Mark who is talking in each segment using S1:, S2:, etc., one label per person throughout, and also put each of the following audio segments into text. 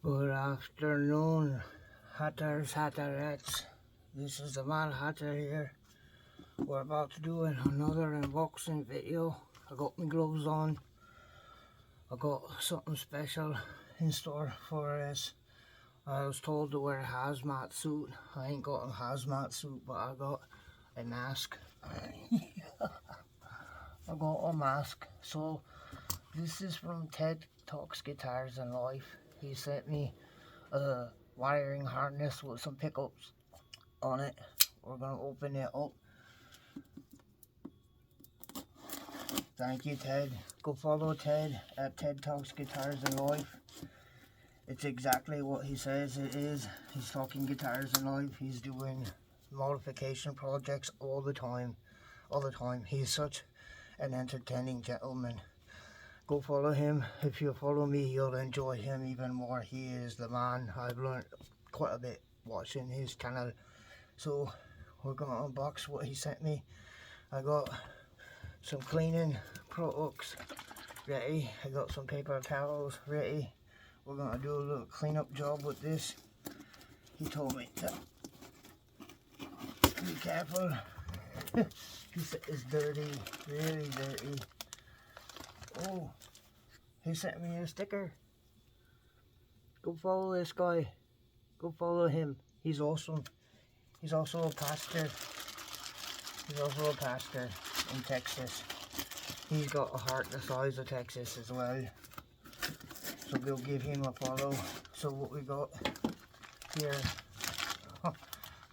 S1: Good afternoon, Hatterettes. This is the man Hatter here. We're about to do another unboxing video. I got my gloves on. I got something special in store for us. I was told to wear a hazmat suit. I ain't got a hazmat suit, but I got a mask. I got a mask. So this is from Ted Talks Guitars and Life. He sent me a wiring harness with some pickups on it. We're gonna open it up. Thank you, Ted. Go follow Ted at Ted Talks Guitars and Life. It's exactly what he says it is. He's talking guitars and life. He's doing modification projects all the time. He's such an entertaining gentleman. Go follow him. If you follow me, you'll enjoy him even more. He is the man. I've learned quite a bit watching his channel. So we're gonna unbox what he sent me. I got some cleaning products ready. I got some paper towels ready. We're gonna do a little cleanup job with this. He told me to be careful. He said it's dirty, really dirty. Oh, he sent me a sticker. Go follow this guy. Go follow him. He's awesome. He's also a pastor. He's also a pastor in Texas. He's got a heart the size of Texas as well. So we'll give him a follow. So what we got here,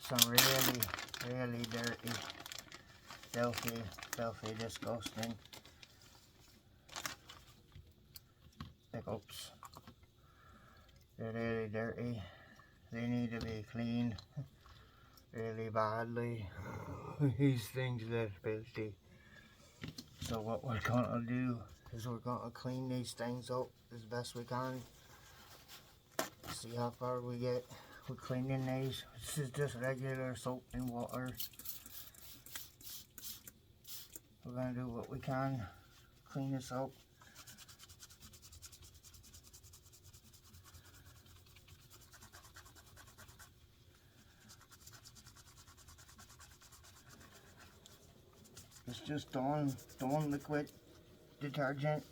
S1: some really dirty, filthy, disgusting pickups. They're really dirty. They need to be cleaned really badly. These things are filthy. So what we're gonna do is we're gonna clean these things up as best we can. See how far we get with cleaning these. This is just regular soap and water. We're gonna do what we can, clean this up. It's just Dawn liquid detergent.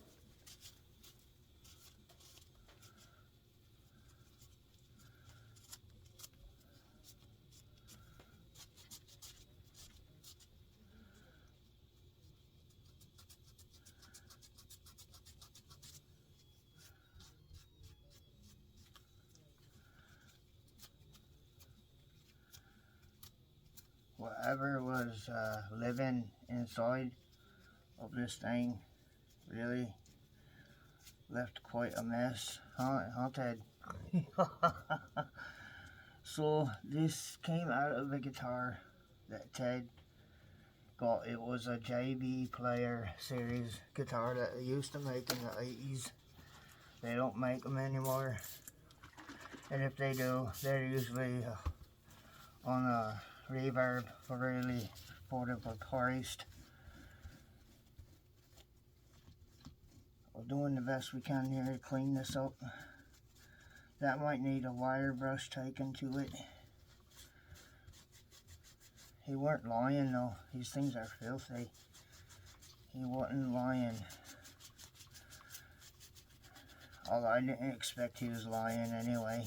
S1: Whatever was living inside of this thing really left quite a mess, huh Ted? So this came out of a guitar that Ted got. It was a JB Player series guitar that they used to make in the 80s. They don't make them anymore, and if they do, they're usually on a reverb for the guitarist. We're doing the best we can here to clean this up. That might need a wire brush taken to it. He weren't lying though. These things are filthy. He wasn't lying. Although I didn't expect he was lying anyway.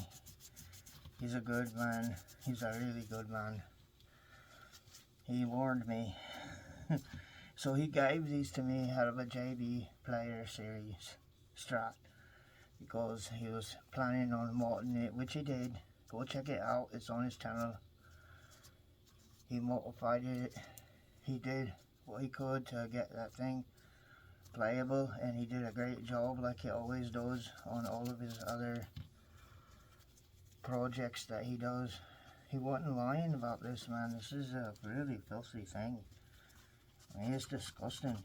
S1: He's a good man. He's a really good man. He warned me. So he gave these to me out of a JB Player series Strat, because he was planning on modding it, which he did. Go check it out, it's on his channel. He modified it. He did what he could to get that thing playable, and he did a great job like he always does on all of his other projects that he does. He wasn't lying about this, man. This is a really filthy thing. I mean, it's disgusting.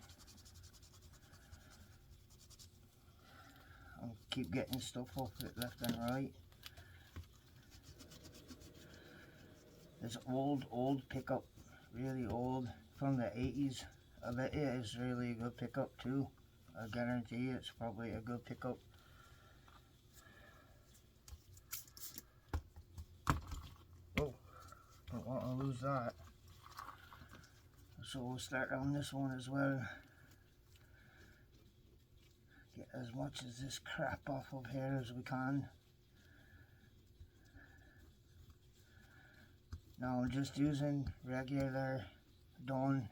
S1: I'll keep getting stuff off it left and right. This old pickup, really old, from the 80s. I bet it is really a good pickup too. I guarantee it's probably a good pickup. that. So we'll start on this one as well. Get as much of this crap off of here as we can. Now I'm just using regular Dawn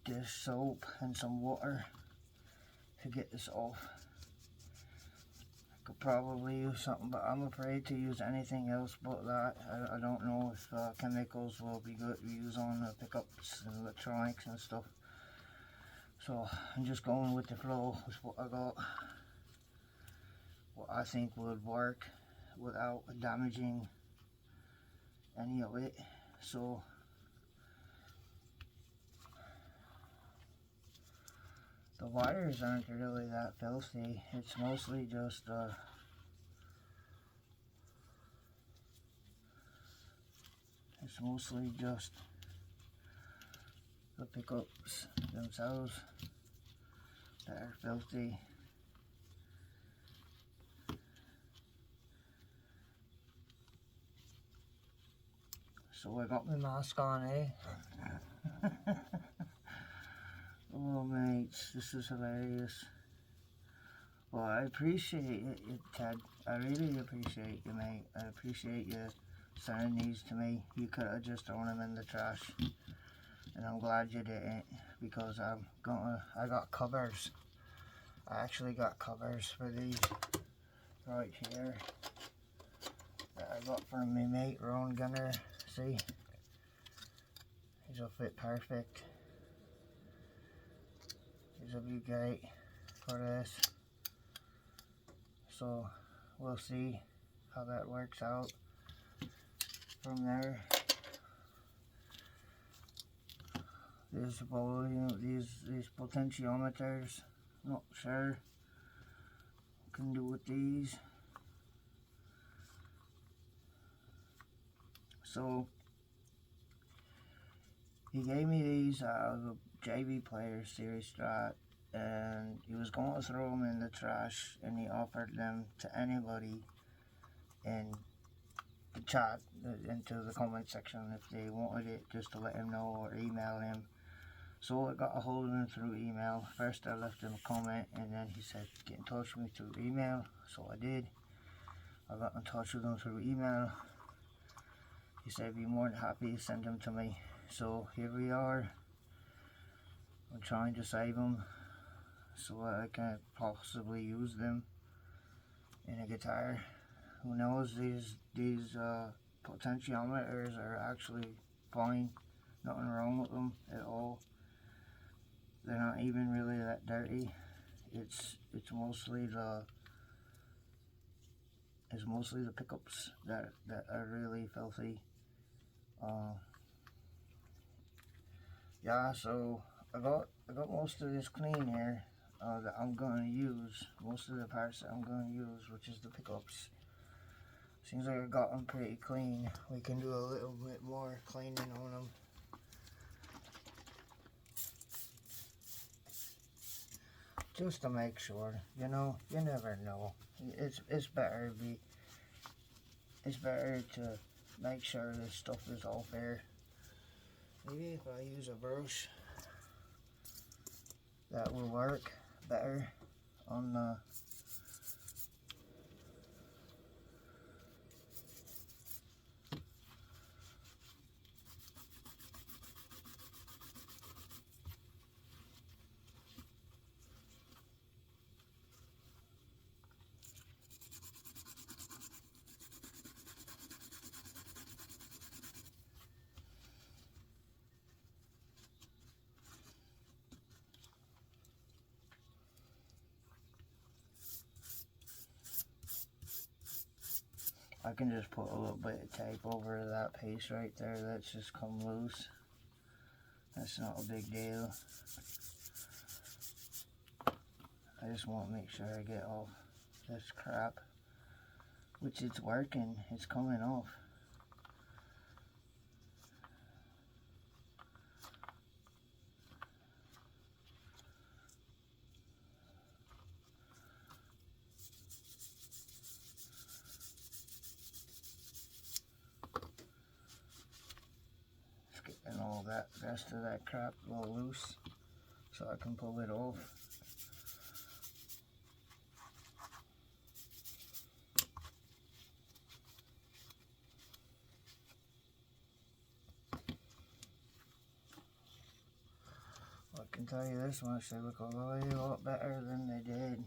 S1: dish soap and some water to get this off. I could probably use something, but I'm afraid to use anything else but that. I don't know if chemicals will be good to use on the pickups and electronics and stuff. So I'm just going with the flow with what I got, what I think would work without damaging any of it. So the wires aren't really that filthy. It's mostly just the pickups themselves that are filthy. So I got my mask on, eh? Oh mates, this is hilarious. Well, I appreciate it, Ted. I really appreciate you, mate. I appreciate you sending these to me. You could have just thrown them in the trash, and I'm glad you didn't, because I got covers. I actually got covers for these right here that I got from my mate Ron Gunner. See, these will fit perfect. These will be great for this. So we'll see how that works out from there. There's these potentiometers. Not sure what can do with these. So he gave me these the JV Players Series Strat, and he was going to throw them in the trash, and he offered them to anybody in the chat, into the comment section, if they wanted it, just to let him know or email him. So I got a hold of him through email. First I left him a comment, and then he said get in touch with me through email. So I did. I got in touch with him through email. He said he'd be more than happy to send them to me. So here we are. I'm trying to save them so I can possibly use them in a guitar. Who knows, these potentiometers are actually fine. Nothing wrong with them at all. They're not even really that dirty. It's mostly the pickups that are really filthy. Yeah, so I got most of this clean here that I'm going to use. Most of the parts that I'm going to use, which is the pickups. Seems like I got them pretty clean. We can do a little bit more cleaning on them. Just to make sure, you know, you never know. It's better to make sure this stuff is all fair. Maybe if I use a brush, that will work better on the I can just put a little bit of tape over that piece right there that's just come loose. That's not a big deal. I just want to make sure I get off this crap, which it's working, it's coming off. all that rest of that crap all loose so I can pull it off. I can tell you this much, they look a lot better than they did.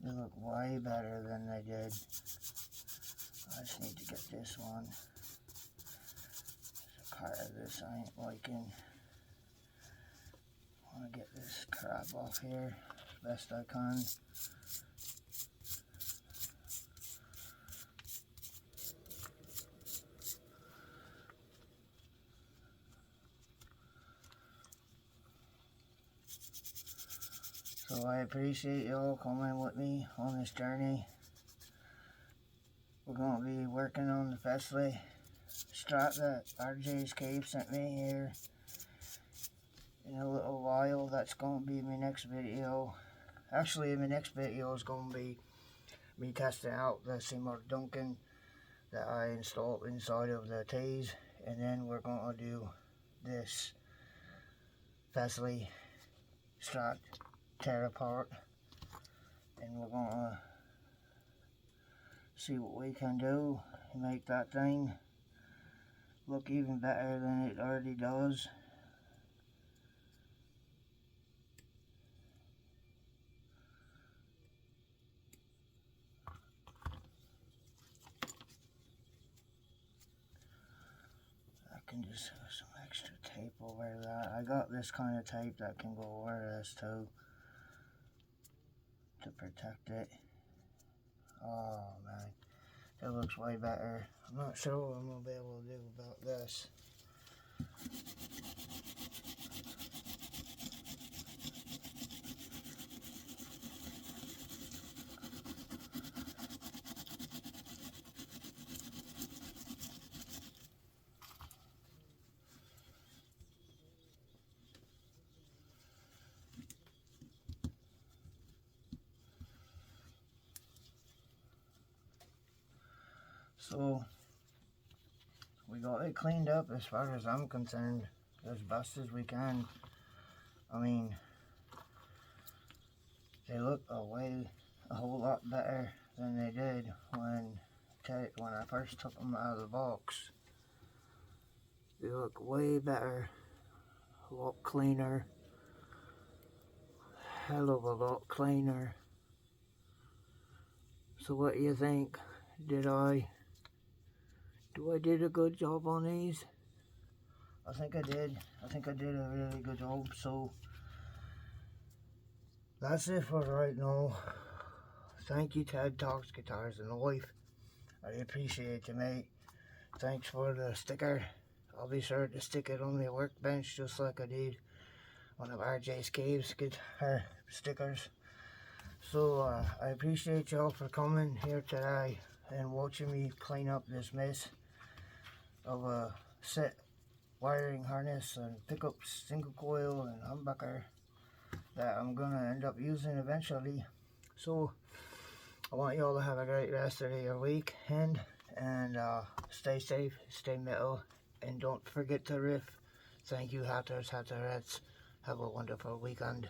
S1: They look way better than they did. I just need to get this one. There's a part of this I ain't liking. I want to get this crap off here as best I can. So I appreciate you all coming with me on this journey. We're going to be working on the Fesley strap that RJ's Cave sent me here in a little while. That's going to be my next video. Actually, my next video is going to be me testing out the Seymour Duncan that I installed inside of the tees, and then we're going to do this Fesley strap tear apart, and we're going to see what we can do to make that thing look even better than it already does. I can just have some extra tape over that. I got this kind of tape that can go over this too to protect it. Oh man, it looks way better. I'm not sure what I'm going to be able to do about this. So we got it cleaned up as far as I'm concerned, as best as we can. I mean, they look a whole lot better than they did when I first took them out of the box. They look way better, a lot cleaner, hell of a lot cleaner. So what do you think? Did I did a good job on these? I think I did. I think I did a really good job. So that's it for right now. Thank you, Ted Talks Guitars and Life. I appreciate you, mate. Thanks for the sticker. I'll be sure to stick it on the workbench just like I did one of RJ's Cave's guitar stickers. So I appreciate y'all for coming here today and watching me clean up this mess of a set wiring harness and pickup single coil and humbucker that I'm gonna end up using eventually. So I want y'all to have a great rest of your weekend, and stay safe, stay metal, and don't forget to riff. Thank you, Hatterettes. Have a wonderful weekend.